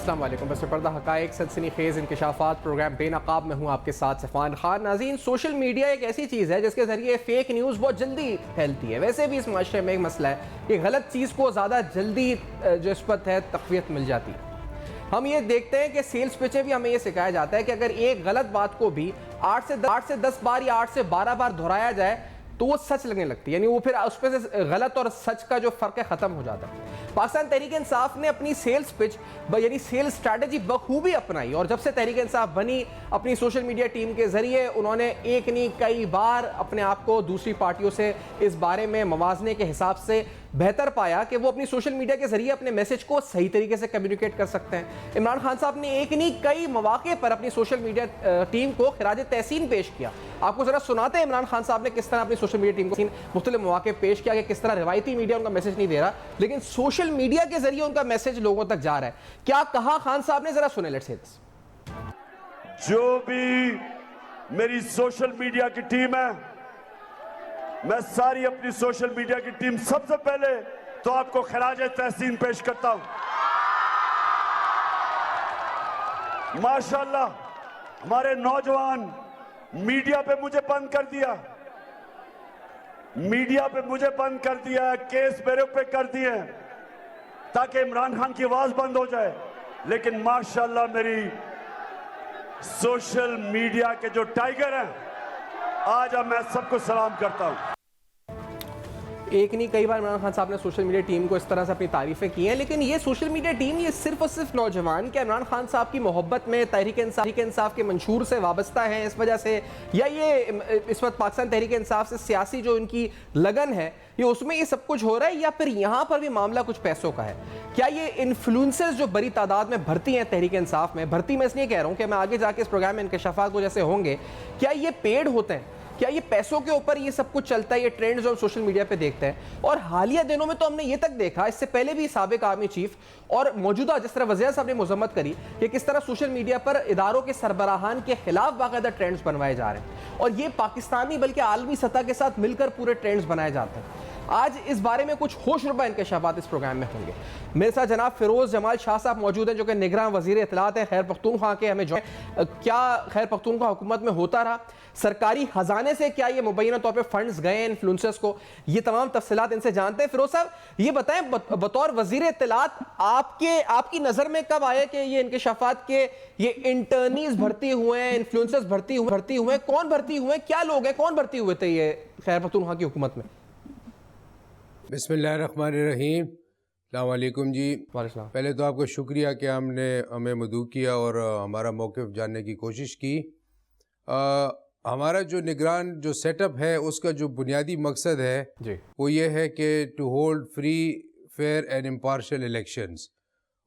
السلام علیکم. بس پردہ حقائق سنسنی خیز انکشافات پروگرام بے نقاب میں ہوں آپ کے ساتھ صفوان خان. ناظرین, سوشل میڈیا ایک ایسی چیز ہے جس کے ذریعے فیک نیوز بہت جلدی پھیلتی ہے. ویسے بھی اس معاشرے میں ایک مسئلہ ہے کہ غلط چیز کو زیادہ جلدی جو اس پر ہے تقویت مل جاتی ہے. ہم یہ دیکھتے ہیں کہ سیلز پچے بھی ہمیں یہ سکھایا جاتا ہے کہ اگر ایک غلط بات کو بھی 8 سے 10 بار یا 8 سے 12 بار دہرایا جائے تو وہ سچ لگنے لگتی ہے, یعنی وہ پھر اس پہ سے غلط اور سچ کا جو فرق ہے ختم ہو جاتا ہے. پاکستان تحریک انصاف نے اپنی سیلز پچ یعنی سیلز اسٹریٹجی بخوبی اپنائی, اور جب سے تحریک انصاف بنی اپنی سوشل میڈیا ٹیم کے ذریعے انہوں نے ایک نہیں کئی بار اپنے آپ کو دوسری پارٹیوں سے اس بارے میں موازنے کے حساب سے بہتر پایا کہ وہ اپنی سوشل میڈیا کے ذریعے اپنے میسج کو صحیح طریقے سے کمیونیکیٹ کر سکتے ہیں. عمران خان صاحب نے ایک نہیں کئی مواقع پر اپنی سوشل میڈیا ٹیم کو خراج تحسین پیش کیا. آپ کو ذرا سناتے ہیں عمران خان صاحب نے کس طرح اپنی سوشل میڈیا ٹیم کو مختلف مواقع پیش کیا کہ کس طرح روایتی میڈیا ان کا میسج نہیں دے رہا لیکن سوشل میڈیا کے ذریعے ان کا میسج لوگوں تک جا رہا ہے. کیا کہا خان صاحب نے, ذرا سنیں. لیٹس سی دس. جو بھی میری سوشل میڈیا کی ٹیم ہے, میں ساری اپنی سوشل میڈیا کی ٹیم سب سے پہلے تو آپ کو خراج تحسین پیش کرتا ہوں. ماشاءاللہ ہمارے نوجوان میڈیا پہ مجھے بند کر دیا, میڈیا پہ مجھے بند کر دیا, کیس میرے پہ کر دیے تاکہ عمران خان کی آواز بند ہو جائے. لیکن ماشاءاللہ میری سوشل میڈیا کے جو ٹائیگر ہیں, آج اب میں سب کو سلام کرتا ہوں. ایک نہیں کئی بار عمران خان صاحب نے سوشل میڈیا ٹیم کو اس طرح سے اپنی تعریفیں کی ہیں, لیکن یہ سوشل میڈیا ٹیم یہ صرف اور صرف نوجوان کیا عمران خان صاحب کی محبت میں تحریک انصاف کے منشور سے وابستہ ہیں اس وجہ سے, یا یہ اس وقت پاکستان تحریک انصاف سے سیاسی جو ان کی لگن ہے یہ اس میں یہ سب کچھ ہو رہا ہے, یا پھر یہاں پر بھی معاملہ کچھ پیسوں کا ہے؟ کیا یہ انفلوئنسرز جو بڑی تعداد میں بھرتی ہیں تحریک انصاف میں, بھرتی میں اس لیے کہہ رہا ہوں کہ میں آگے جا کے اس پروگرام میں انکشافات کو جیسے ہوں گے, کیا یہ پیڈ ہوتے ہیں, کیا یہ پیسوں کے اوپر یہ سب کچھ چلتا ہے, یہ ٹرینڈز ہم سوشل میڈیا پہ دیکھتے ہیں؟ اور حالیہ دنوں میں تو ہم نے یہ تک دیکھا, اس سے پہلے بھی سابق آرمی چیف اور موجودہ جس طرح وزیر صاحب نے مذمت کری کہ کس طرح سوشل میڈیا پر اداروں کے سربراہان کے خلاف باقاعدہ ٹرینڈز بنوائے جا رہے ہیں, اور یہ پاکستانی بلکہ عالمی سطح کے ساتھ مل کر پورے ٹرینڈز بنائے جاتے ہیں. آج اس بارے میں کچھ ہوش ربا انکشافات اس پروگرام میں ہوں گے. میرے ساتھ جناب فیروز جمال شاہ صاحب موجود ہیں جو کہ نگراں وزیر اطلاعات ہیں خیر پختونخوا کے. ہمیں کیا خیر پختونخوا حکومت میں ہوتا رہا, سرکاری خزانے سے کیا یہ مبینہ طور پہ فنڈز گئے انفلوئنسرز کو, یہ تمام تفصیلات ان سے جانتے ہیں. فیروز صاحب یہ بتائیں بطور وزیر اطلاعات آپ کی نظر میں کب آئے کہ یہ انکشافات کے یہ انٹرنیز بھرتی ہوئے ہیں, انفلوئنسرز بھرتی ہوئے ہیں, کون بھرتی ہوئے ہیں, کیا لوگ ہیں, کون بھرتی ہوئے تھے یہ خیر پختونخوا کی حکومت میں؟ بسم اللہ الرحمن الرحیم. السلام علیکم جی. پہلے تو آپ کا شکریہ کہ ہمیں مدعو کیا اور ہمارا موقف جاننے کی کوشش کی. ہمارا جو نگران جو سیٹ اپ ہے اس کا جو بنیادی مقصد ہے وہ یہ ہے کہ to hold free fair and impartial elections,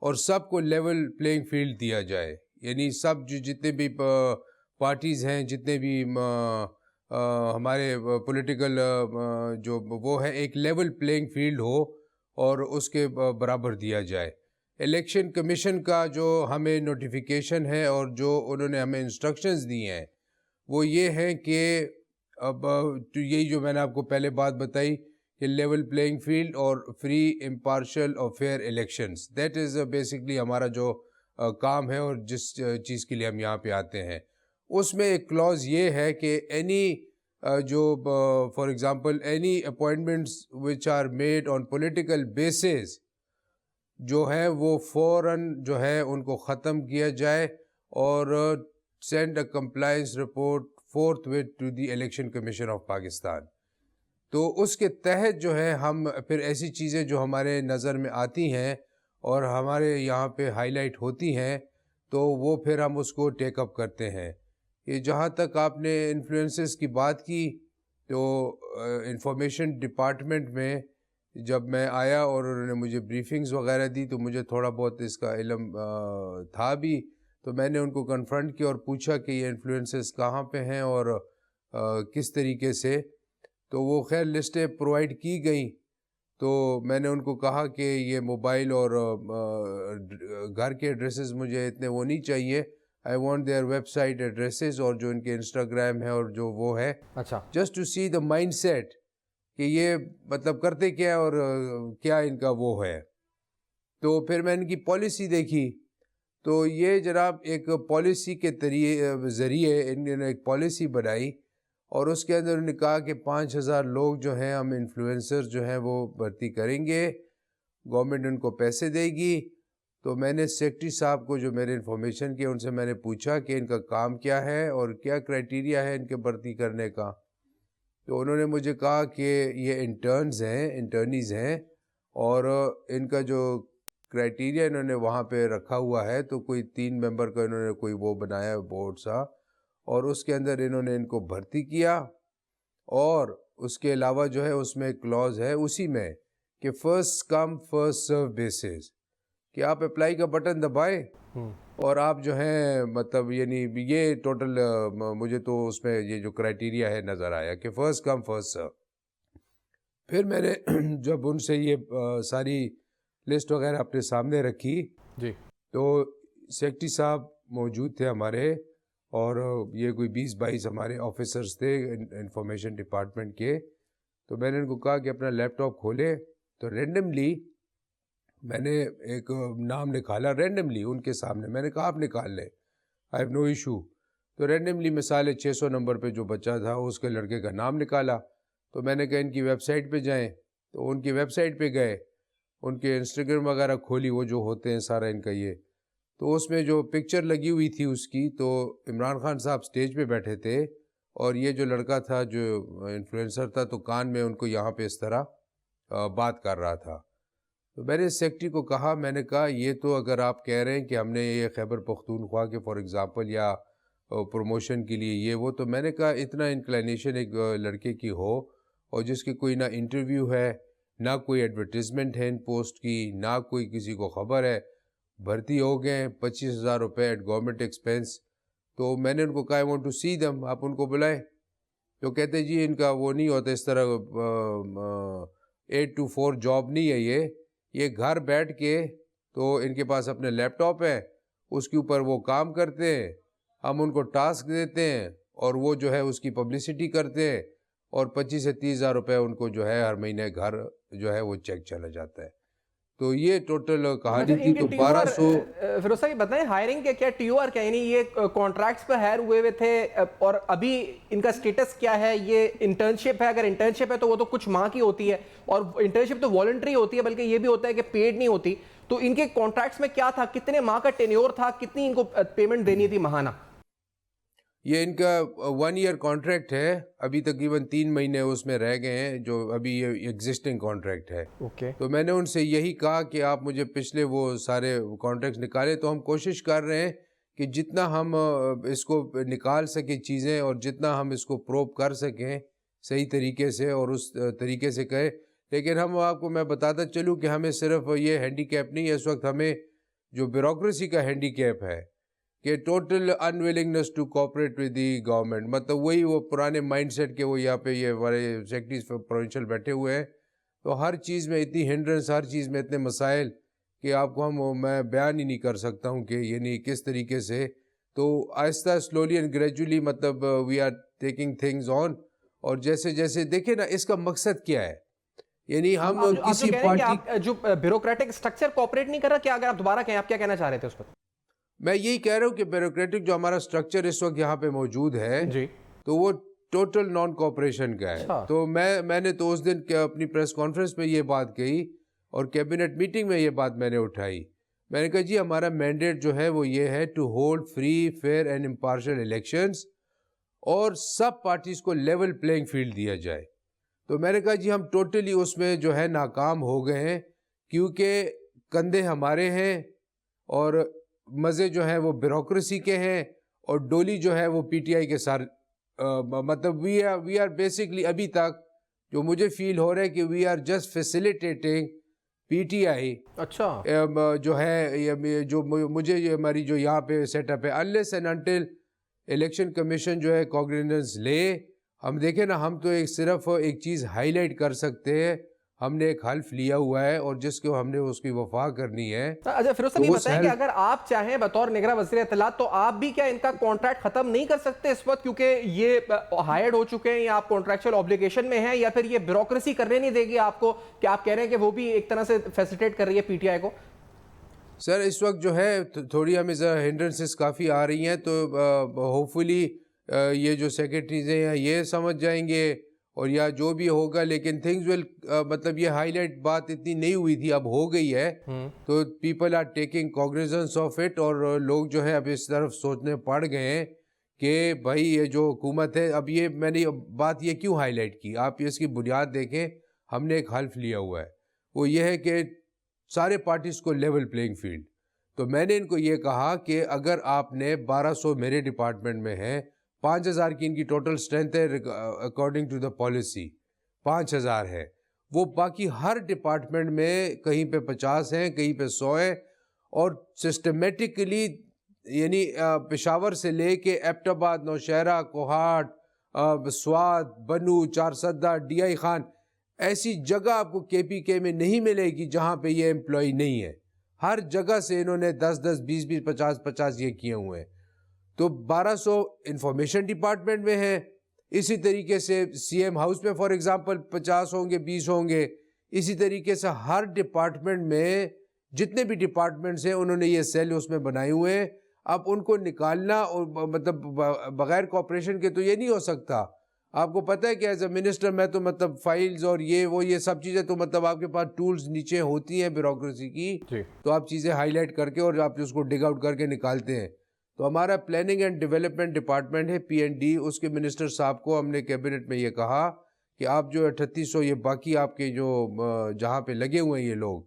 اور سب کو لیول پلینگ فیلڈ دیا جائے, یعنی سب جتنے بھی پارٹیز ہیں, جتنے بھی ہمارے پولیٹیکل جو وہ ہے ایک لیول پلینگ فیلڈ ہو اور اس کے برابر دیا جائے. الیکشن کمیشن کا جو ہمیں نوٹیفیکیشن ہے اور جو انہوں نے ہمیں انسٹرکشنز دی ہیں وہ یہ ہیں کہ اب یہی جو میں نے آپ کو پہلے بات بتائی کہ لیول پلینگ فیلڈ اور فری امپارشل اور fair elections, that is basically ہمارا جو کام ہے اور جس چیز کے لیے ہم یہاں پہ آتے ہیں. اس میں ایک کلوز یہ ہے کہ اینی جو for example any appointments which are made on political bases جو ہے وہ فوراً جو ہے ان کو ختم کیا جائے اور send a compliance report forthwith to the election commission of Pakistan. تو اس کے تحت جو ہے ہم پھر ایسی چیزیں جو ہمارے نظر میں آتی ہیں اور ہمارے یہاں پہ ہائی لائٹ ہوتی ہیں تو وہ پھر ہم اس کو ٹیک اپ کرتے ہیں. یہ جہاں تک آپ نے انفلوئنسز کی بات کی تو انفارمیشن ڈپارٹمنٹ میں جب میں آیا اور انہوں نے مجھے بریفنگز وغیرہ دی تو مجھے تھوڑا بہت اس کا علم تھا بھی, تو میں نے ان کو کنفرنٹ کیا اور پوچھا کہ یہ انفلوئنسز کہاں پہ ہیں اور کس طریقے سے. تو وہ خیر لسٹیں پرووائڈ کی گئیں, تو میں نے ان کو کہا کہ یہ موبائل اور گھر کے ایڈریسز مجھے اتنے وہ نہیں چاہیے, I want their website addresses اور جو ان کے انسٹاگرام ہے اور جو وہ ہے, just to see the mindset کہ یہ مطلب کرتے کیا ہے اور کیا ان کا وہ ہے. تو پھر میں ان کی پالیسی دیکھی تو یہ جناب ایک پالیسی کے ذریعے انہوں نے ایک پالیسی بنائی اور اس کے اندر انہوں نے کہا کہ 5,000 لوگ جو ہیں ہم انفلوئنسر جو ہیں وہ بھرتی کریں گے، گورنمنٹ ان کو پیسے دے گی. تو میں نے سیکرٹری صاحب کو جو میرے انفارمیشن کیا ان سے میں نے پوچھا کہ ان کا کام کیا ہے اور کیا کرائٹیریا ہے ان کے بھرتی کرنے کا. تو انہوں نے مجھے کہا کہ یہ انٹرنیز ہیں اور ان کا جو کرائٹیریا انہوں نے وہاں پہ رکھا ہوا ہے تو کوئی 3 ممبر کا انہوں نے کوئی وہ بنایا بورڈ سا اور اس کے اندر انہوں نے ان کو بھرتی کیا. اور اس کے علاوہ جو ہے اس میں ایک کلوز ہے اسی میں کہ first come first serve basis, کہ آپ اپلائی کا بٹن دبائیں اور آپ جو ہیں مطلب یعنی یہ ٹوٹل مجھے تو اس میں یہ جو کرائٹیریا ہے نظر آیا کہ فرسٹ کم فرسٹ سرو. پھر میں نے جب ان سے یہ ساری لسٹ وغیرہ اپنے سامنے رکھی جی تو سیکرٹری صاحب موجود تھے ہمارے اور یہ کوئی 20-22 ہمارے آفیسرز تھے انفارمیشن ڈپارٹمنٹ کے. تو میں نے ان کو کہا کہ اپنا لیپ ٹاپ کھولے تو رینڈملی میں نے ایک نام نکالا رینڈملی ان کے سامنے. میں نے کہا آپ نکال لیں، آئی ہیو نو ایشو. تو رینڈملی مثال 600 نمبر پہ جو بچہ تھا اس کے لڑکے کا نام نکالا. تو میں نے کہا ان کی ویب سائٹ پہ جائیں، تو ان کی ویب سائٹ پہ گئے، ان کے انسٹاگرام وغیرہ کھولی، وہ جو ہوتے ہیں سارا ان کا یہ. تو اس میں جو پکچر لگی ہوئی تھی اس کی، تو عمران خان صاحب سٹیج پہ بیٹھے تھے اور یہ جو لڑکا تھا جو انفلوئنسر تھا تو کان میں ان کو یہاں پہ اس طرح بات کر رہا تھا. تو میں نے سیکرٹری کو کہا، میں نے کہا یہ تو اگر آپ کہہ رہے ہیں کہ ہم نے یہ خیبر پختونخوا کے فار ایگزامپل یا پروموشن کے لیے یہ وہ، تو میں نے کہا اتنا انکلینیشن ایک لڑکے کی ہو اور جس کی کوئی نہ انٹرویو ہے نہ کوئی ایڈورٹیزمنٹ ہے ان پوسٹ کی، نہ کوئی کسی کو خبر ہے، بھرتی ہو گئے 25,000 روپے ایٹ گورنمنٹ ایکسپینس. تو میں نے ان کو کہا آئی وانٹ ٹو سی دم، آپ ان کو بلائیں. تو کہتے جی ان کا وہ نہیں ہوتا اس طرح 8 to 4 جاب نہیں ہے یہ گھر بیٹھ کے، تو ان کے پاس اپنے لیپ ٹاپ ہے، اس کے اوپر وہ کام کرتے ہیں، ہم ان کو ٹاسک دیتے ہیں اور وہ جو ہے اس کی پبلسٹی کرتے ہیں اور 25 سے 30,000 روپے ان کو جو ہے ہر مہینے گھر جو ہے وہ چیک چلا جاتا ہے. تو یہ ٹوٹل کہانی تھی. تو 1200 فیروز صاحب بتائیں ہائرنگ کے کیا ٹی او آر کیا، یعنی یہ کانٹریکٹس پہ ہائر ہوئے تھے اور ابھی ان کا سٹیٹس کیا ہے؟ یہ انٹرنشپ ہے؟ اگر انٹرنشپ ہے تو وہ تو کچھ ماہ کی ہوتی ہے اور انٹرنشپ تو والنٹری ہوتی ہے، بلکہ یہ بھی ہوتا ہے کہ پیڈ نہیں ہوتی. تو ان کے کانٹریکٹس میں کیا تھا؟ کتنے ماہ کا ٹینیور تھا؟ کتنی ان کو پیمنٹ دینی تھی ماہانہ؟ یہ ان کا 1 ایئر کانٹریکٹ ہے، ابھی تقریباً 3 مہینے اس میں رہ گئے ہیں جو ابھی یہ ایگزسٹنگ کانٹریکٹ ہے. تو میں نے ان سے یہی کہا کہ آپ مجھے پچھلے وہ سارے کانٹریکٹ نکالے. تو ہم کوشش کر رہے ہیں کہ جتنا ہم اس کو نکال سکیں چیزیں اور جتنا ہم اس کو پروب کر سکیں صحیح طریقے سے اور اس طریقے سے کہیں. لیکن ہم آپ کو میں بتاتا چلوں کہ ہمیں صرف یہ ہینڈی کیپ نہیں ہے اس وقت، ہمیں جو بیوروکریسی کا ہینڈی کیپ ہے کہ total unwillingness to cooperate with the government. مطلب وہی وہ پرانے مائنڈ سیٹ کے وہ یہاں پہ یہ ہمارے سیکرٹریز پروونشل بیٹھے ہوئے ہیں. تو ہر چیز میں اتنی ہنڈرنس، ہر چیز میں اتنے مسائل کہ آپ کو میں بیان ہی نہیں کر سکتا ہوں کہ یعنی کس طریقے سے. تو آہستہ سلولی اینڈ گریجولی مطلب we are taking things on. اور جیسے جیسے دیکھیں نا اس کا مقصد کیا ہے، یعنی ہم کسی پارٹی جو بیوروکریٹک اسٹرکچر کوآپریٹ نہیں کر رہا، کیا اگر آپ دوبارہ کہیں آپ کیا کہنا چاہ رہے تھے اس پر؟ میں یہی کہہ رہا ہوں کہ بیوروکریٹک جو ہمارا اسٹرکچر اس وقت یہاں پہ موجود ہے تو وہ ٹوٹل نان کوآپریشن کا ہے. تو میں نے تو اس دن اپنی پریس کانفرنس میں یہ بات کہی اور کیبنٹ میٹنگ میں یہ بات میں نے اٹھائی. میں نے کہا جی ہمارا مینڈیٹ جو ہے وہ یہ ہے to hold free fair and impartial elections اور سب پارٹیز کو لیول پلینگ فیلڈ دیا جائے. تو میں نے کہا جی ہم ٹوٹلی اس میں جو ہے ناکام ہو گئے ہیں کیونکہ کندھے ہمارے ہیں اور مزے جو ہیں وہ بیوروکریسی کے ہیں اور ڈولی جو ہے وہ پی ٹی آئی کے ساتھ مطلب وی آر بیسکلی ابھی تک جو مجھے فیل ہو رہا ہے کہ we are just facilitating P T I. اچھا جو ہے جو مجھے ہماری جو یہاں پہ سیٹ اپ ہے unless and until election commission جو ہے کوگنیزنس لے. ہم دیکھیں نا، ہم تو صرف ایک چیز ہائی لائٹ کر سکتے ہیں، ہم نے ایک حلف لیا ہوا ہے اور جس کو ہم نے اس کی وفا کرنی ہے. اچھا فیروز صاحب یہ بتائیں کہ اگر آپ چاہیں بطور نگراں وزیر اطلاعات تو آپ بھی کیا ان کا کانٹریکٹ ختم نہیں کر سکتے اس وقت کیونکہ یہ ہائرڈ ہو چکے ہیں یا آپ کانٹریکچوئل اوبلیگیشن میں ہیں، یا پھر یہ بیوروکریسی کرنے نہیں دے گی آپ کو کہ آپ کہہ رہے ہیں کہ وہ بھی ایک طرح سے فیسیلیٹیٹ کر رہی ہے پی ٹی آئی کو؟ سر اس وقت جو ہے تھوڑی ہمیں ذرا ہنڈرنسز کافی آ رہی ہیں، تو ہوپ فلی یہ جو سیکرٹریز ہیں یہ سمجھ جائیں گے اور یا جو بھی ہوگا، لیکن تھنگز ول مطلب یہ ہائی لائٹ بات اتنی نہیں ہوئی تھی، اب ہو گئی ہے، تو people are taking cognizance of it, اور لوگ جو ہے اب اس طرف سوچنے پڑ گئے ہیں کہ بھائی یہ جو حکومت ہے، اب یہ میں نے بات یہ کیوں ہائی لائٹ کی، آپ اس کی بنیاد دیکھیں، ہم نے ایک حلف لیا ہوا ہے، وہ یہ ہے کہ سارے پارٹیز کو لیول پلینگ فیلڈ. تو میں نے ان کو یہ کہا کہ اگر آپ نے 1200 میرے ڈپارٹمنٹ میں ہیں، 5000 کی ان کی ٹوٹل اسٹرینتھ ہے اکارڈنگ ٹو دا پالیسی، 5000 ہے، وہ باقی ہر ڈپارٹمنٹ میں کہیں پہ 50 ہیں، کہیں پہ 100 ہیں، اور سسٹمیٹکلی یعنی پشاور سے لے کے ایبٹ آباد، نوشہرہ، کوہاٹ، سوات، بنو، چارسدہ، ڈی آئی خان، ایسی جگہ آپ کو کے پی کے میں نہیں ملے گی جہاں پہ یہ امپلائی نہیں ہے. ہر جگہ سے انہوں نے 10-10، 20-20، 50-50 یہ کیے ہوئے ہیں. تو 1200 انفارمیشن ڈپارٹمنٹ میں ہیں، اسی طریقے سے سی ایم ہاؤس میں فار ایگزامپل 50 ہوں گے، 20 ہوں گے، اسی طریقے سے ہر ڈپارٹمنٹ میں جتنے بھی ڈپارٹمنٹس ہیں انہوں نے یہ سیل اس میں بنائے ہوئے ہیں. اب ان کو نکالنا اور مطلب بغیر کوآپریشن کے تو یہ نہیں ہو سکتا. آپ کو پتہ ہے کہ ایز اے منسٹر میں تو مطلب فائلز اور یہ سب چیزیں تو مطلب آپ کے پاس ٹولز نیچے ہوتی ہیں بیوروکریسی کی، تو آپ چیزیں ہائی لائٹ کر کے اور آپ اس کو ڈگ آؤٹ کر کے نکالتے ہیں. تو ہمارا پلاننگ اینڈ ڈیولپمنٹ ڈپارٹمنٹ ہے PND، اس کے منسٹر صاحب کو ہم نے کیبنٹ میں یہ کہا کہ آپ جو 3800 یہ باقی آپ کے جو جہاں پہ لگے ہوئے ہیں یہ لوگ،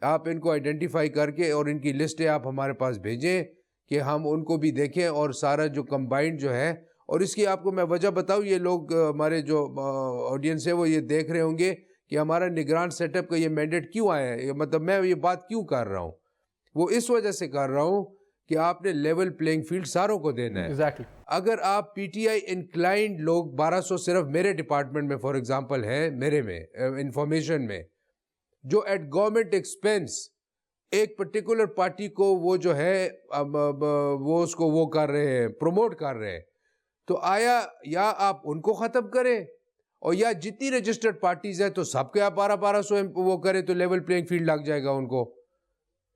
آپ ان کو آئیڈینٹیفائی کر کے اور ان کی لسٹیں آپ ہمارے پاس بھیجیں کہ ہم ان کو بھی دیکھیں، اور سارا جو کمبائنڈ جو ہے. اور اس کی آپ کو میں وجہ بتاؤں، یہ لوگ ہمارے جو آڈینس ہے وہ یہ دیکھ رہے ہوں گے کہ ہمارا نگران سیٹ اپ کا یہ مینڈیٹ کیوں آیا ہے، مطلب میں یہ بات کیوں کر رہا ہوں، وہ اس وجہ سے کر رہا ہوں کہ آپ نے لیول پلینگ فیلڈ ساروں کو دینا ہے. اگر آپ PTI انکلائنڈ لوگ 1200 صرف میرے ڈپارٹمنٹ میں فار ایگزامپل ہے، میرے میں انفارمیشن میں، جو ایٹ گورنمنٹ ایکسپینس ایک پرٹیکولر پارٹی کو وہ جو ہے وہ اس کو وہ کر رہے ہیں، پروموٹ کر رہے ہیں، تو آیا یا آپ ان کو ختم کریں، اور یا جتنی رجسٹرڈ پارٹیز ہیں تو سب کے آپ 1200 وہ کریں، تو لیول پلینگ فیلڈ لگ جائے گا ان کو.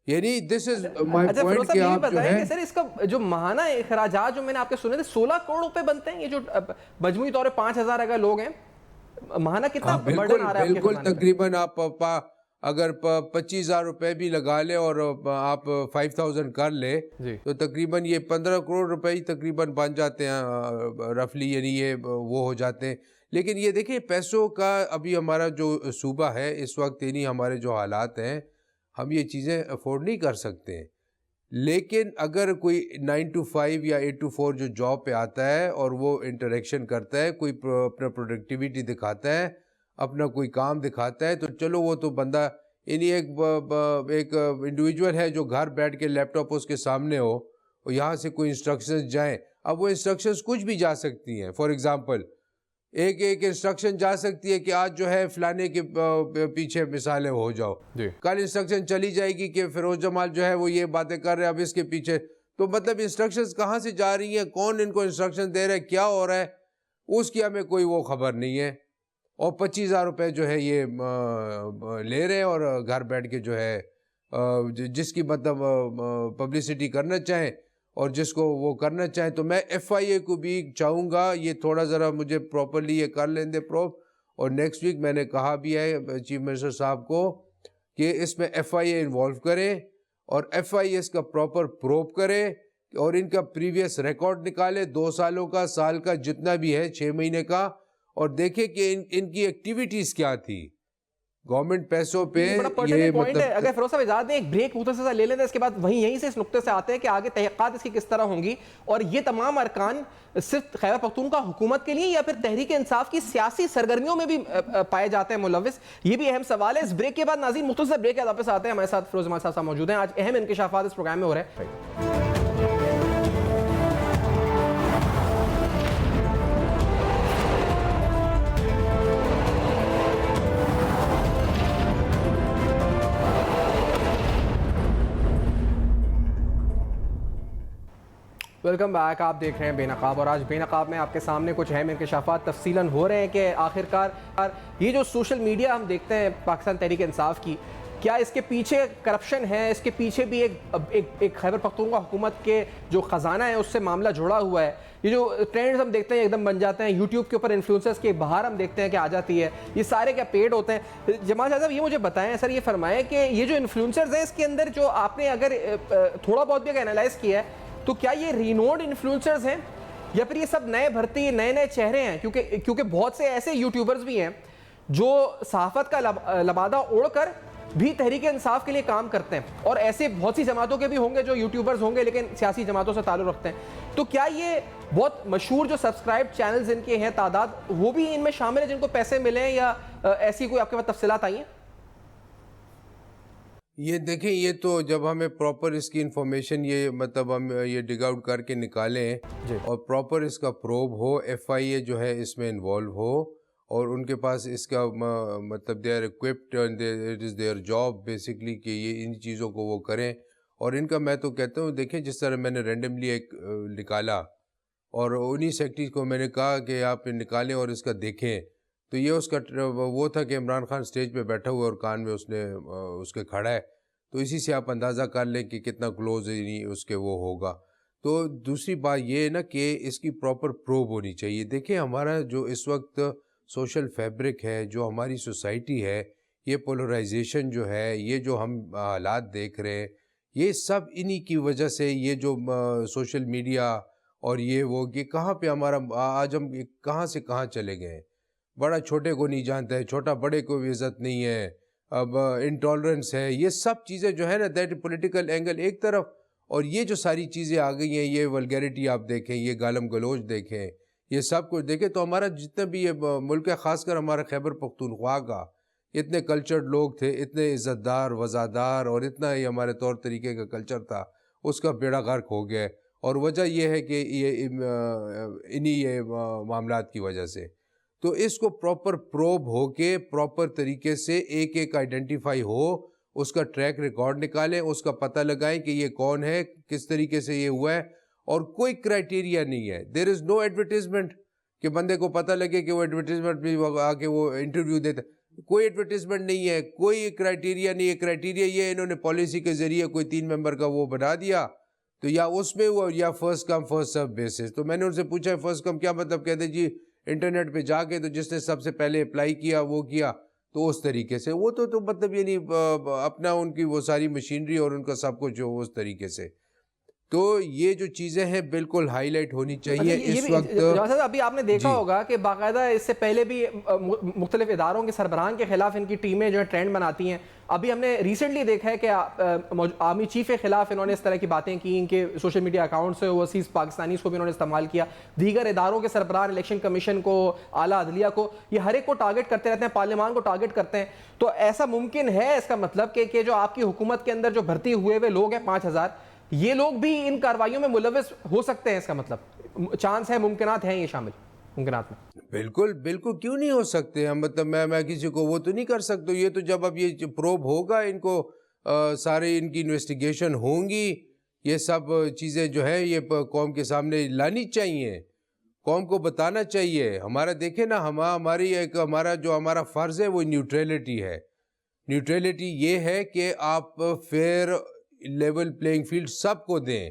یعنی دس از مائی پوائنٹ کہ آپ جو ہے سر اس کا جو ماہانہ اخراجات جو میں نے آپ کے سنے تھے 16 کروڑ روپے بنتے ہیں، یہ جو مجموعی طور پہ 5000 اگر لوگ ہیں، ماہانہ کتنا برڈن آ رہا ہے؟ بالکل تقریباً آپ اگر 25000 روپے بھی لگا لیں اور آپ 5000 کر لیں تو تقریباً یہ 15 کروڑ روپے ہی تقریباً بن جاتے ہیں رفلی، یعنی یہ وہ ہو جاتے ہیں. لیکن یہ دیکھیں پیسوں کا ابھی ہمارا جو صوبہ ہے اس وقت، یعنی ہمارے جو حالات ہیں، ہم یہ چیزیں افورڈ نہیں کر سکتے ہیں. لیکن اگر کوئی 9 to 5 یا 8 to 4 جو جاب پہ آتا ہے اور وہ انٹریکشن کرتا ہے، کوئی اپنا پروڈکٹیویٹی دکھاتا ہے، اپنا کوئی کام دکھاتا ہے، تو چلو وہ تو بندہ، یعنی ایک انڈیویجول ہے جو گھر بیٹھ کے لیپ ٹاپ اس کے سامنے ہو اور یہاں سے کوئی انسٹرکشنز جائیں. اب وہ انسٹرکشنز کچھ بھی جا سکتی ہیں. فار ایگزامپل ایک انسٹرکشن جا سکتی ہے کہ آج جو ہے فلانے کے پیچھے مثالیں ہو جاؤ، کل انسٹرکشن چلی جائے گی کہ فیروز جمال جو ہے وہ یہ باتیں کر رہے ہیں، اب اس کے پیچھے. تو مطلب انسٹرکشنز کہاں سے جا رہی ہیں، کون ان کو انسٹرکشن دے رہا ہے، کیا ہو رہا ہے، اس کی ہمیں کوئی وہ خبر نہیں ہے. اور 25000 روپے جو ہے یہ لے رہے ہیں، اور گھر بیٹھ کے جو ہے جس کی مطلب پبلسٹی کرنا چاہیں اور جس کو وہ کرنا چاہیں. تو میں FIA کو بھی چاہوں گا یہ تھوڑا ذرا مجھے پراپرلی یہ کر لیں دے پروف. اور نیکسٹ ویک میں نے کہا بھی ہے چیف منسٹر صاحب کو کہ اس میں FIA انوالو کریں اور FIA اس کا پراپر پروب کریں اور ان کا پریویس ریکارڈ نکالے 2 سالوں کا، سال کا، جتنا بھی ہے 6 مہینے کا، اور دیکھیں کہ ان کی ایکٹیویٹیز کیا تھی گورنمنٹ پیسوں پہ. یہ مطلب اگر فیروز صاحب اجازت دیں ایک بریک مختصر سا لے لیتے ہیں، اس کے بعد یہیں سے اس نقطے سے آتے ہیں کہ آگے تحقیقات اس کی کس طرح ہوں گی، اور یہ تمام ارکان صرف خیبر پختونخوا حکومت کے لیے یا پھر تحریک انصاف کی سیاسی سرگرمیوں میں بھی پائے جاتے ہیں ملوث، یہ بھی اہم سوال ہے. اس بریک کے بعد ناظرین مختصر بریک کے بعد واپس آتے ہیں. ہمارے ساتھ فیروز جمال صاحب موجود ہیں. آج اہم انکشافات اس پروگرام میں ہو رہے ہیں. Welcome back. آپ دیکھ رہے ہیں بے نقاب، اور آج بے نقاب میں آپ کے سامنے کچھ اہم انکشافات تفصیلاً ہو رہے ہیں کہ آخرکار یہ جو سوشل میڈیا ہم دیکھتے ہیں پاکستان تحریک انصاف کی، کیا اس کے پیچھے کرپشن ہے؟ اس کے پیچھے بھی ایک خیبر پختونخوا حکومت کے جو خزانہ ہے اس سے معاملہ جڑا ہوا ہے؟ یہ جو ٹرینڈز ہم دیکھتے ہیں ایک دم بن جاتے ہیں یوٹیوب کے اوپر، انفلوئنسرز کے باہر ہم دیکھتے ہیں کہ آ جاتی ہے، یہ سارے کیا پیڈ ہوتے ہیں؟ جمال شاہ صاحب یہ مجھے بتائیں، سر یہ فرمائیں کہ یہ جو انفلوئنسرز ہیں اس کے اندر جو آپ نے اگر تھوڑا بہت بھی اگر انالائز کیا ہے تو کیا یہ رینوڈ انفلوئنسرز ہیں یا پھر یہ سب نئے بھرتی نئے چہرے ہیں؟ کیونکہ بہت سے ایسے یوٹیوبرز بھی ہیں جو صحافت کا لبادہ اوڑھ کر بھی تحریک انصاف کے لیے کام کرتے ہیں، اور ایسے بہت سی جماعتوں کے بھی ہوں گے جو یوٹیوبرز ہوں گے لیکن سیاسی جماعتوں سے تعلق رکھتے ہیں. تو کیا یہ بہت مشہور جو سبسکرائب چینلز ان کے ہیں تعداد وہ بھی ان میں شامل ہیں جن کو پیسے ملے ہیں، یا ایسی کوئی آپ کے پاس تفصیلات آئی ہیں؟ یہ دیکھیں، یہ تو جب ہمیں پراپر اس کی انفارمیشن یہ مطلب ہم یہ ڈگ آؤٹ کر کے نکالیں اور پراپر اس کا پروب ہو، ایف آئی اے جو ہے اس میں انوالو ہو اور ان کے پاس اس کا مطلب they are occupied, it is their job basically کہ یہ ان چیزوں کو وہ کریں. اور ان کا میں تو کہتا ہوں دیکھیں جس طرح میں نے رینڈملی ایک نکالا اور انہی سیکٹریز کو میں نے کہا کہ آپ نکالیں اور اس کا دیکھیں، تو یہ اس کا وہ تھا کہ عمران خان سٹیج پہ بیٹھا ہوا اور کان میں اس نے اس کے کھڑا ہے، تو اسی سے آپ اندازہ کر لیں کہ کتنا کلوز اس کے وہ ہوگا. تو دوسری بات یہ ہے نا کہ اس کی پراپر پروب ہونی چاہیے. دیکھیں ہمارا جو اس وقت سوشل فیبرک ہے، جو ہماری سوسائٹی ہے، یہ پولرائزیشن جو ہے، یہ جو ہم حالات دیکھ رہے ہیں، یہ سب انہی کی وجہ سے، یہ جو سوشل میڈیا اور یہ وہ کہ کہاں پہ ہمارا آج ہم کہاں سے کہاں چلے گئے ہیں. بڑا چھوٹے کو نہیں جانتا ہے، چھوٹا بڑے کو بھی عزت نہیں ہے، اب انٹالرنس ہے، یہ سب چیزیں جو ہے نا دیٹ پولیٹیکل اینگل ایک طرف، اور یہ جو ساری چیزیں آ گئی ہیں، یہ ولگیرٹی آپ دیکھیں، یہ گالم گلوچ دیکھیں، یہ سب کچھ دیکھیں، تو ہمارا جتنا بھی یہ ملک ہے، خاص کر ہمارا خیبر پختونخوا کا، اتنے کلچرڈ لوگ تھے، اتنے عزت دار وزادار، اور اتنا ہی ہمارے طور طریقے کا کلچر تھا، اس کا بیڑا غرق ہو گیا. اور وجہ یہ ہے کہ یہ انہی یہ معاملات کی وجہ سے. تو اس کو پراپر پروب ہو کے پراپر طریقے سے ایک ایک آئیڈینٹیفائی ہو، اس کا ٹریک ریکارڈ نکالیں، اس کا پتہ لگائیں کہ یہ کون ہے، کس طریقے سے یہ ہوا ہے. اور کوئی کرائٹیریا نہیں ہے، دیر از نو ایڈورٹیزمنٹ کہ بندے کو پتہ لگے کہ وہ ایڈورٹیزمنٹ بھی آ کے وہ انٹرویو دیتا. کوئی ایڈورٹیزمنٹ نہیں ہے، کوئی کرائٹیریا نہیں ہے. کرائٹیریا یہ انہوں نے پالیسی کے ذریعے کوئی 3 ممبر کا وہ بنا دیا، تو یا اس میں وہ یا first come first serve basis. تو میں نے ان سے پوچھا فرسٹ کم کیا مطلب؟ کہتے جی انٹرنیٹ پہ جا کے تو جس نے سب سے پہلے اپلائی کیا وہ کیا، تو اس طریقے سے وہ تو مطلب یعنی اپنا ان کی وہ ساری مشینری اور ان کا سب کچھ جو اس طریقے سے. تو یہ جو چیزیں ہیں بالکل ہائی لائٹ ہونی چاہیے اس وقت. ابھی آپ نے دیکھا ہوگا کہ باقاعدہ اس سے پہلے بھی مختلف اداروں کے سربراہان کے خلاف ان کی ٹیمیں جو ہے ٹرینڈ بناتی ہیں. ابھی ہم نے ریسنٹلی دیکھا ہے کہ آرمی چیف کے خلاف انہوں نے اس طرح کی باتیں کی کہ سوشل میڈیا اکاؤنٹ سے اوورسیز پاکستانیز کو بھی انہوں نے استعمال کیا. دیگر اداروں کے سربراہ، الیکشن کمیشن کو، اعلیٰ عدلیہ کو، یہ ہر ایک کو ٹارگٹ کرتے رہتے ہیں، پارلیمان کو ٹارگٹ کرتے ہیں. تو ایسا ممکن ہے اس کا مطلب کہ جو آپ کی حکومت کے اندر جو بھرتی ہوئے لوگ ہیں 5000، یہ لوگ بھی ان کاروائیوں میں ملوث ہو سکتے ہیں؟ اس کا مطلب چانس ہے، ممکنات ہیں یہ شامل ممکنات میں؟ بالکل بالکل، کیوں نہیں ہو سکتے ہم؟ مطلب میں کسی کو وہ تو نہیں کر سکتا. یہ تو جب اب یہ پروب ہوگا، ان کو سارے ان کی انویسٹیگیشن ہوں گی، یہ سب چیزیں جو ہے یہ قوم کے سامنے لانی چاہیے، قوم کو بتانا چاہیے. ہمارا دیکھیں نا، ہماری ایک ہمارا فرض ہے وہ نیوٹریلٹی ہے. نیوٹریلٹی یہ ہے کہ آپ فیئر لیول پلینگ فیلڈ سب کو دیں.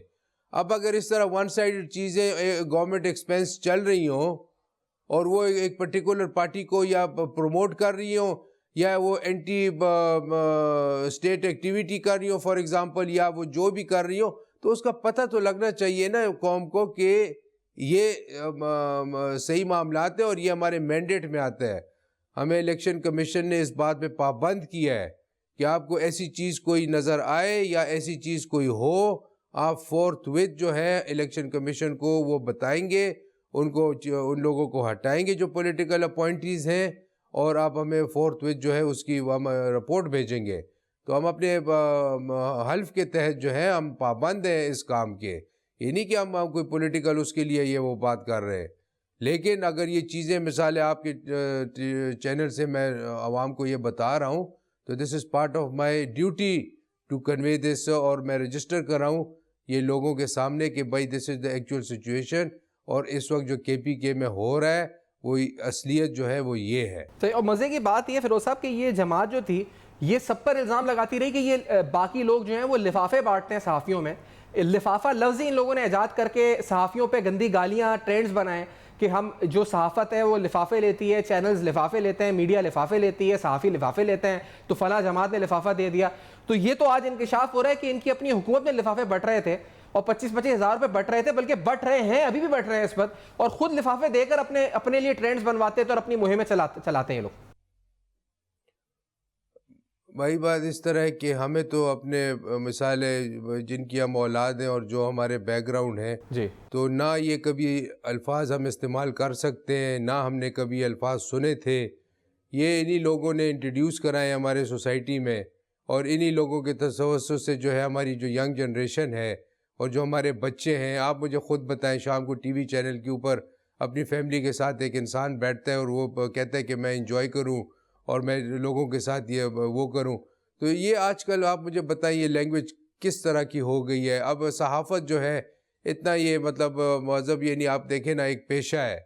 اب اگر اس طرح ون سائیڈ چیزیں گورنمنٹ ایکسپینس چل رہی ہوں اور وہ ایک پرٹیکولر پارٹی کو یا پروموٹ کر رہی ہوں یا وہ اینٹی اسٹیٹ ایکٹیویٹی کر رہی ہوں فار ایگزامپل، یا وہ جو بھی کر رہی ہوں، تو اس کا پتہ تو لگنا چاہیے نا قوم کو کہ یہ صحیح معاملات ہیں اور یہ ہمارے مینڈیٹ میں آتا ہے. ہمیں الیکشن کمیشن نے اس بات پہ پابند کیا ہے کہ آپ کو ایسی چیز کوئی نظر آئے یا ایسی چیز کوئی ہو، آپ فورتھ وتھ جو ہے الیکشن کمیشن کو وہ بتائیں گے، ان لوگوں کو ہٹائیں گے جو پولیٹیکل اپوائنٹیز ہیں، اور آپ ہمیں فورتھ وتھ جو ہے اس کی ہم رپورٹ بھیجیں گے. تو ہم اپنے حلف کے تحت جو ہے ہم پابند ہیں اس کام کے. یہ نہیں کہ ہم کوئی پولیٹیکل اس کے لیے یہ وہ بات کر رہے ہیں. لیکن اگر یہ چیزیں مثالیں آپ کے چینل سے میں عوام کو یہ بتا رہا ہوں، تو this is part of my duty to convey this, اور میں رجسٹر کر رہا ہوں یہ لوگوں کے سامنے کہ بھائی دس از دا ایکچوئل سچویشن، اور اس وقت جو KPK میں ہو رہا ہے وہ اصلیت جو ہے وہ یہ ہے. اور مزے کی بات یہ فیروز صاحب کہ یہ جماعت جو تھی یہ سب پر الزام لگاتی رہی کہ یہ باقی لوگ جو ہیں وہ لفافے بانٹتے ہیں صحافیوں میں. لفافہ لفظ ہی ان لوگوں نے ایجاد کر کے صحافیوں پہ گندی گالیاں ٹرینڈز بنائیں کہ ہم جو صحافت ہے وہ لفافے لیتی ہے, چینلز لفافے لیتے ہیں, میڈیا لفافے لیتی ہے, صحافی لفافے لیتے ہیں, تو فلاں جماعت نے لفافہ دے دیا. تو یہ تو آج انکشاف ہو رہا ہے کہ ان کی اپنی حکومت میں لفافے بٹ رہے تھے اور 25-25 ہزار روپے بٹ رہے تھے, بلکہ بٹ رہے ہیں, ابھی بھی بٹ رہے ہیں اس وقت, اور خود لفافے دے کر اپنے لیے ٹرینڈز بنواتے تھے اور اپنی مہمیں چلاتے ہیں یہ لوگ. بھائی بات اس طرح ہے کہ ہمیں تو اپنے مثالیں جن کی ہم اولاد ہیں اور جو ہمارے بیک گراؤنڈ ہیں جی, تو نہ یہ کبھی الفاظ ہم استعمال کر سکتے ہیں, نہ ہم نے کبھی الفاظ سنے تھے. یہ انہی لوگوں نے انٹروڈیوس کرائے ہمارے سوسائٹی میں, اور انہی لوگوں کے توسط سے جو ہے ہماری جو ینگ جنریشن ہے اور جو ہمارے بچے ہیں, آپ مجھے خود بتائیں, شام کو ٹی وی چینل کے اوپر اپنی فیملی کے ساتھ ایک انسان بیٹھتا ہے اور وہ کہتا ہے کہ میں انجوائے کروں اور میں لوگوں کے ساتھ یہ وہ کروں. تو یہ آج کل آپ مجھے بتائیں یہ لینگویج کس طرح کی ہو گئی ہے. اب صحافت جو ہے اتنا یہ مطلب مہذب, یہ نہیں, آپ دیکھیں نا ایک پیشہ ہے,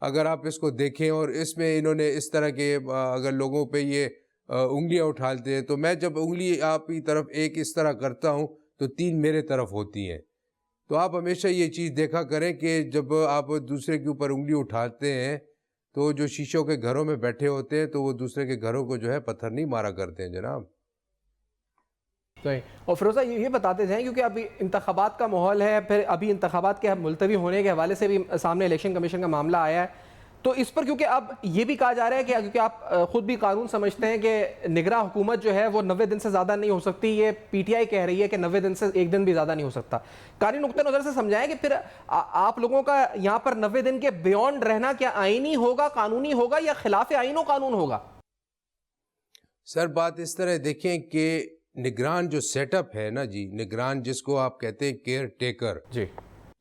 اگر آپ اس کو دیکھیں, اور اس میں انہوں نے اس طرح کے اگر لوگوں پہ یہ انگلیاں اٹھالتے ہیں, تو میں جب انگلی آپ کی طرف ایک اس طرح کرتا ہوں تو 3 میرے طرف ہوتی ہیں. تو آپ ہمیشہ یہ چیز دیکھا کریں کہ جب آپ دوسرے کے اوپر انگلی اٹھاتے ہیں تو جو شیشوں کے گھروں میں بیٹھے ہوتے ہیں تو وہ دوسرے کے گھروں کو جو ہے پتھر نہیں مارا کرتے ہیں جناب. صحیح. اور فیروزہ یہ بتاتے جائیں, کیونکہ ابھی انتخابات کا ماحول ہے, پھر ابھی انتخابات کے ملتوی ہونے کے حوالے سے بھی سامنے الیکشن کمیشن کا معاملہ آیا ہے, تو اس پر کیونکہ اب یہ بھی کہا جا رہا ہے کہ کیونکہ آپ خود بھی قانون سمجھتے ہیں کہ نگراں حکومت جو ہے وہ 90 دن سے زیادہ نہیں ہو سکتی, یہ پی ٹی آئی کہہ رہی ہے کہ 90 دن سے ایک دن بھی زیادہ نہیں ہو سکتا. قانونی نقطہ نظر سے سمجھائیں کہ پھر آپ لوگوں کا یہاں پر 90 دن کے بیونڈ رہنا کیا آئینی ہوگا, قانونی ہوگا, یا خلاف آئین و قانون ہوگا؟ سر بات اس طرح دیکھیں کہ نگران جو سیٹ اپ ہے نا جی, نگران جس کو آپ کہتے ہیں کیئر ٹیکر, جی,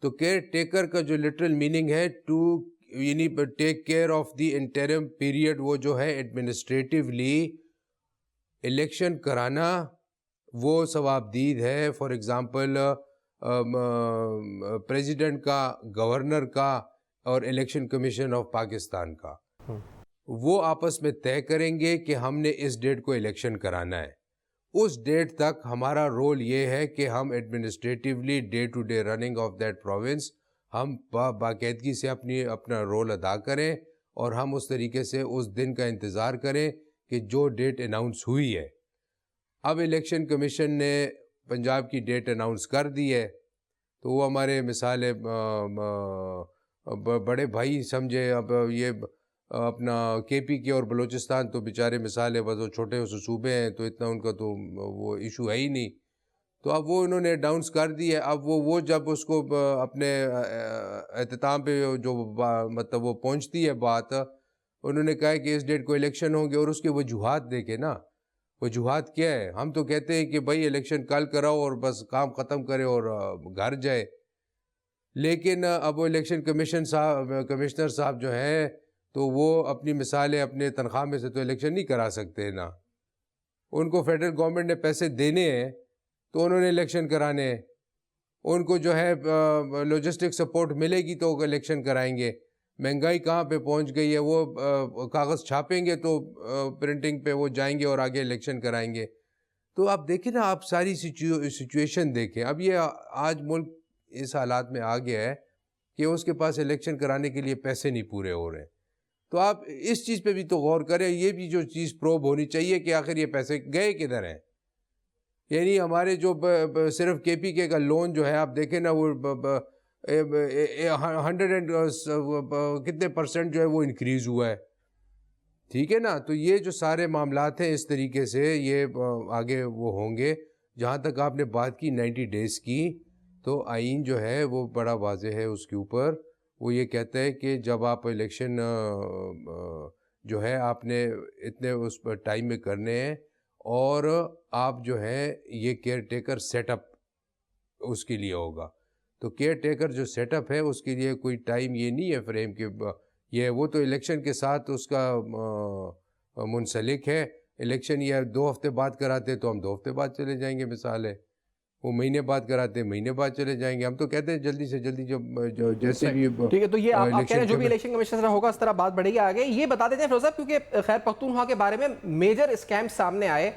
تو کیئر ٹیکر کا جو لٹرل میننگ ہے ٹو یعنی take care of the interim period, وہ جو ہے ایڈمنسٹریٹیولی الیکشن کرانا وہ ثوابدید ہے. فار ایگزامپل پریزیڈنٹ کا, گورنر کا اور الیکشن کمیشن آف پاکستان کا, وہ آپس میں طے کریں گے کہ ہم نے اس ڈیٹ کو الیکشن کرانا ہے. اس ڈیٹ تک ہمارا رول یہ ہے کہ ہم administratively day to day running of that province ہم باقاعدگی سے اپنا رول ادا کریں, اور ہم اس طریقے سے اس دن کا انتظار کریں کہ جو ڈیٹ اناؤنس ہوئی ہے. اب الیکشن کمیشن نے پنجاب کی ڈیٹ اناؤنس کر دی ہے, تو وہ ہمارے مثال بڑے بھائی سمجھے. اب یہ اپنا کے پی کے اور بلوچستان تو بیچارے مثال ہے, بس وہ چھوٹے سے صوبے ہیں تو اتنا ان کا تو وہ ایشو ہے ہی نہیں. تو اب وہ انہوں نے اناؤنس کر دی ہے. اب وہ جب اس کو اپنے اختتام پہ جو مطلب وہ پہنچتی ہے بات, انہوں نے کہا کہ اس ڈیٹ کو الیکشن ہوں گے, اور اس کے وجوہات دیکھیں نا, وجوہات کیا ہے. ہم تو کہتے ہیں کہ بھائی الیکشن کل کراؤ اور بس کام ختم کرے اور گھر جائے, لیکن اب وہ الیکشن کمشنر صاحب جو ہیں تو وہ اپنی مثالیں اپنے تنخواہ میں سے تو الیکشن نہیں کرا سکتے نا. ان کو فیڈرل گورنمنٹ نے پیسے دینے ہیں تو انہوں نے الیکشن کرانے ہیں. ان کو جو ہے لاجسٹک سپورٹ ملے گی تو الیکشن کرائیں گے. مہنگائی کہاں پہ پہنچ گئی ہے, وہ کاغذ چھاپیں گے تو پرنٹنگ پہ وہ جائیں گے اور آگے الیکشن کرائیں گے. تو آپ دیکھیں نا, آپ ساری سچویشن دیکھیں. اب یہ آج ملک اس حالات میں آ گیا ہے کہ اس کے پاس الیکشن کرانے کے لیے پیسے نہیں پورے ہو رہے ہیں. تو آپ اس چیز پہ بھی تو غور کریں, یہ بھی جو چیز پروب ہونی چاہیے کہ آخر یہ پیسے گئے کدھر ہیں. یعنی ہمارے جو صرف کے پی کے کا لون جو ہے آپ دیکھیں نا, وہ 100 کتنے % جو ہے وہ انکریز ہوا ہے, ٹھیک ہے نا. تو یہ جو سارے معاملات ہیں اس طریقے سے یہ آگے وہ ہوں گے. جہاں تک آپ نے بات کی 90 ڈیز کی, تو آئین جو ہے وہ بڑا واضح ہے اس کے اوپر. وہ یہ کہتا ہے کہ جب آپ الیکشن جو ہے آپ نے اتنے اس پر ٹائم میں کرنے ہیں, اور آپ جو ہے یہ کیئر ٹیکر سیٹ اپ اس کے لیے ہوگا. تو کیئر ٹیکر جو سیٹ اپ ہے اس کے لیے کوئی ٹائم یہ نہیں ہے فریم کہ یہ وہ تو الیکشن کے ساتھ اس کا منسلک ہے. الیکشن یہ 2 ہفتے بعد کراتے تو ہم 2 ہفتے بعد چلے جائیں گے مثال ہے. وہ مہینے بعد کراتے ہیں, مہینے بعد چلے جائیں گے. ہم تو کہتے ہیں جلدی سے جلدی جو جیسے بھی. ٹھیک ہے, تو یہ آپ کہہ رہے ہیں جو بھی الیکشن کمیشن ہوگا اس طرح بات بڑھے گی آگے. یہ بتا دیتے ہیں فیروز صاحب, کیونکہ خیر پختونخوا کے بارے میں میجر اسکیم سامنے آئے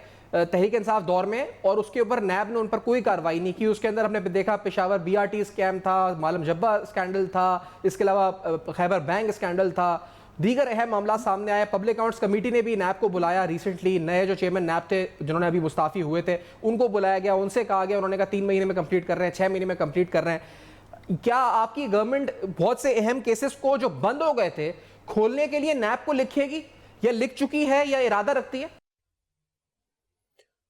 تحریک انصاف دور میں, اور اس کے اوپر نیب نے ان پر کوئی کارروائی نہیں کی. اس کے اندر ہم نے دیکھا Peshawar B R T scheme تھا, معلم جبہ اسکینڈل تھا, اس کے علاوہ خیبر بینک اسکینڈل تھا, دیگر اہم معاملات سامنے آئے. پبلک اکاؤنٹس کمیٹی نے بھی نیب کو بلایا ریسنٹلی, نئے جو چیئرمین نیب تھے جنہوں نے ابھی مستعفی ہوئے تھے ان کو بلایا گیا, ان سے کہا گیا, انہوں نے کہا 3 مہینے میں کمپلیٹ کر رہے ہیں, 6 مہینے میں کمپلیٹ کر رہے ہیں. کیا آپ کی گورنمنٹ بہت سے اہم کیسز کو جو بند ہو گئے تھے کھولنے کے لیے نیب کو لکھے گی, یا لکھ چکی ہے, یا ارادہ رکھتی ہے؟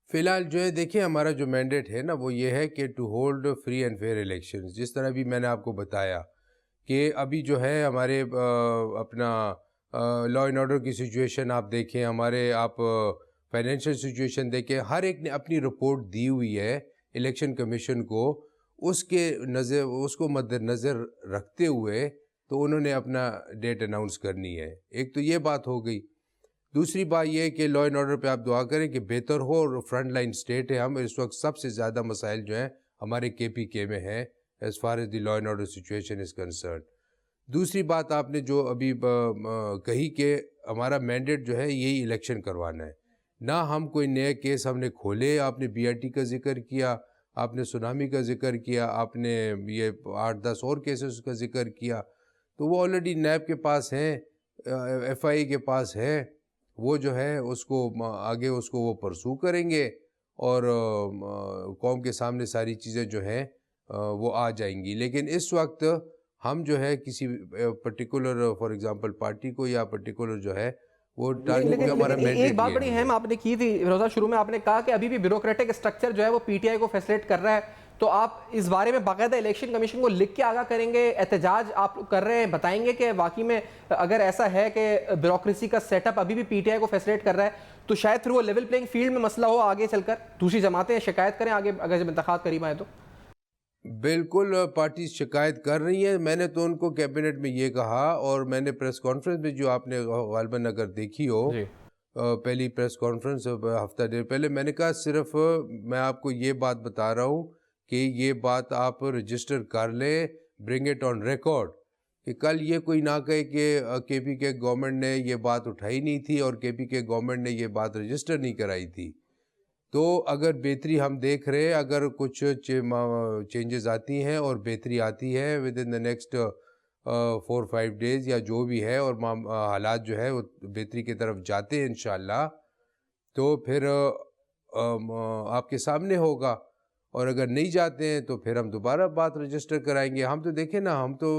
فی الحال جو ہے دیکھیں ہمارا جو مینڈیٹ ہے نا وہ یہ ہے کہ to hold free and fair election. جس طرح بھی میں نے آپ کو بتایا کہ ابھی جو ہے ہمارے اپنا لا اینڈ آرڈر کی سچویشن آپ دیکھیں, ہمارے آپ فائنینشیل سچویشن دیکھیں, ہر ایک نے اپنی رپورٹ دی ہوئی ہے الیکشن کمیشن کو. اس کو مد نظر رکھتے ہوئے تو انہوں نے اپنا ڈیٹ اناؤنس کرنی ہے. ایک تو یہ بات ہو گئی. دوسری بات یہ ہے کہ لا اینڈ آرڈر پہ آپ دعا کریں کہ بہتر ہو, اور فرنٹ لائن اسٹیٹ ہے. ہم اس وقت سب سے زیادہ مسائل جو ہیں ہمارے KPK میں ہیں as far as the law and order situation is concerned. دوسری بات آپ نے جو ابھی کہی کہ ہمارا مینڈیٹ جو ہے یہی الیکشن کروانا ہے, نہ ہم کوئی نئے کیس ہم نے کھولے. آپ نے BRT کا ذکر کیا, آپ نے سونامی کا ذکر کیا, آپ نے یہ 8-10 اور کیسز کا ذکر کیا, تو وہ آلریڈی نیب کے پاس ہیں, FIA کے پاس ہے. وہ جو ہے اس کو آگے اس کو وہ پرسو کریں گے, اور قوم کے سامنے ساری چیزیں جو ہیں وہ آ جائیں گی. لیکن اس وقت ہم جو ہے کسی پرٹیکولر فار ایگزامپل پارٹی کو یا پرٹیکولر جو ہے وہ ٹارگٹ ہمارا مینڈیٹ. ایک بات بڑی اہم آپ نے کی تھی فیروز صاحب, شروع میں آپ نے کہا کہ ابھی بھی بیوروکریٹک اسٹرکچر جو ہے وہ PTI کو فیسلیٹ کر رہا ہے, تو آپ اس بارے میں باقاعدہ الیکشن کمیشن کو لکھ کے آگاہ کریں گے, احتجاج آپ کر رہے ہیں, بتائیں گے کہ واقعی میں اگر ایسا ہے کہ بیوروکریسی کا سیٹ اپ ابھی بھی PTI کو فیسلیٹ کر رہا ہے تو شاید پھر وہ لیول پلینگ فیلڈ میں مسئلہ ہو آگے چل کر, دوسری جماعتیں شکایت کریں آگے اگر جب انتخاب قریب آئے تو. بالکل پارٹیز شکایت کر رہی ہیں. میں نے تو ان کو کیبنٹ میں یہ کہا, اور میں نے پریس کانفرنس میں جو آپ نے غالباً اگر دیکھی ہو پہلی پریس کانفرنس ہفتہ ڈیڑھ پہلے, میں نے کہا صرف میں آپ کو یہ بات بتا رہا ہوں کہ یہ بات آپ رجسٹر کر لیں, برنگ اٹ آن ریکارڈ, کہ کل یہ کوئی نہ کہے کہ KPK گورنمنٹ نے یہ بات اٹھائی نہیں تھی اور KPK گورنمنٹ نے یہ بات رجسٹر نہیں کرائی تھی. تو اگر بہتری ہم دیکھ رہے ہیں, اگر کچھ چینجز آتی ہیں اور بہتری آتی ہے with in the next 4-5 days یا جو بھی ہے, اور حالات جو ہے وہ بہتری کی طرف جاتے ہیں انشاءاللہ, تو پھر آپ کے سامنے ہوگا. اور اگر نہیں جاتے ہیں تو پھر ہم دوبارہ بات رجسٹر کرائیں گے. ہم تو دیکھیں نا, ہم تو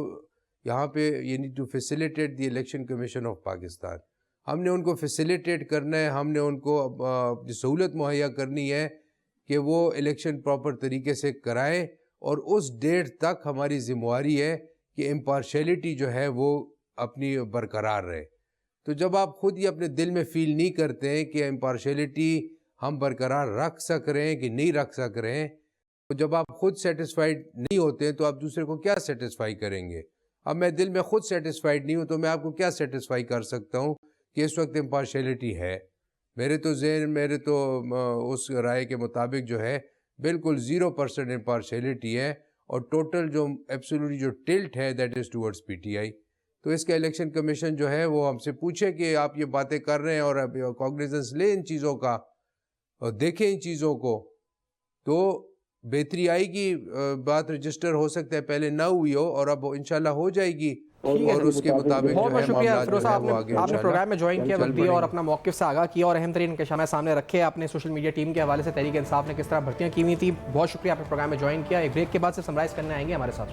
یہاں پہ you need to facilitate the election commission of Pakistan. ہم نے ان کو فیسیلیٹیٹ کرنا ہے, ہم نے ان کو اپنی سہولت مہیا کرنی ہے کہ وہ الیکشن پراپر طریقے سے کرائیں, اور اس ڈیٹ تک ہماری ذمہ داری ہے کہ امپارشیلٹی جو ہے وہ اپنی برقرار رہے. تو جب آپ خود ہی اپنے دل میں فیل نہیں کرتے ہیں کہ امپارشیلٹی ہم برقرار رکھ سک رہے ہیں کہ نہیں رکھ سک رہے ہیں, تو جب آپ خود سیٹسفائیڈ نہیں ہوتے ہیں تو آپ دوسرے کو کیا سیٹسفائی کریں گے. اب میں دل میں خود سیٹسفائیڈ نہیں ہوں تو میں آپ کو کیا سیٹسفائی کر سکتا ہوں کہ اس وقت امپارشیلٹی ہے. میرے تو اس رائے کے مطابق جو ہے بالکل 0% امپارشیلٹی ہے, اور ٹوٹل جو ایبسولوٹلی جو ٹلٹ ہے دیٹ از ٹورڈز PTI. تو اس کا الیکشن کمیشن جو ہے وہ ہم سے پوچھے کہ آپ یہ باتیں کر رہے ہیں اور اب کاگنیزنس لیں ان چیزوں کا اور دیکھیں ان چیزوں کو, تو بہتری آئے گی. بات رجسٹر ہو سکتا ہے پہلے نہ ہوئی ہو, اور اب انشاءاللہ ہو جائے گی, اور اس کے مطابق بہت بہت شکریہ فیروز صاحب, آپ نے پروگرام میں جوائن کیا, وقت دیا اور اپنا موقف سے آگاہ کیا, اور اہم ترین انکشافات سامنے رکھے. آپ نے سوشل میڈیا ٹیم کے حوالے سے تحریک انصاف نے کس طرح بھرتیاں کی ہوئی تھی. بہت شکریہ, آپ نے پروگرام میں جوائن کیا. ایک بریک کے بعد سے سمرائز کرنے آئیں گے, ہمارے ساتھ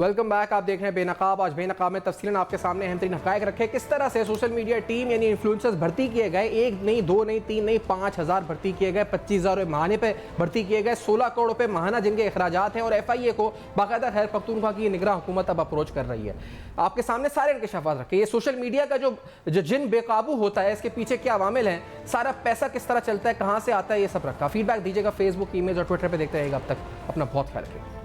ویلکم بیک. آپ دیکھ رہے ہیں بے نقاب. آج بے نقاب میں تفصیلاً آپ کے سامنے اہم ترین حقائق رکھے کس طرح سے سوشل میڈیا ٹیم یعنی انفلوئنسرز بھرتی کیے گئے. 1 نہیں 2 نہیں 3 نہیں 5,000 بھرتی کیے گئے. 25,000 روپے ماہانے پہ بھرتی کیے گئے. 16 کروڑ روپے ماہانہ جن کے اخراجات ہیں. اور FIA کو باقاعدہ خیر پختونخوا کی نگراں حکومت اب اپروچ کر رہی ہے. آپ کے سامنے سارے انکشافات رکھے. یہ سوشل میڈیا کا جو جن بے قابو ہوتا ہے اس کے پیچھے کیا عوامل ہیں, سارا پیسہ کس طرح چلتا ہے, کہاں سے آتا ہے, یہ سب رکھا. فیڈ بیک دیجیے گا فیس بک, ای میل اور ٹویٹر پہ. دیکھتے رہیے گا. اب تک اپنا بہت خیال رکھیے.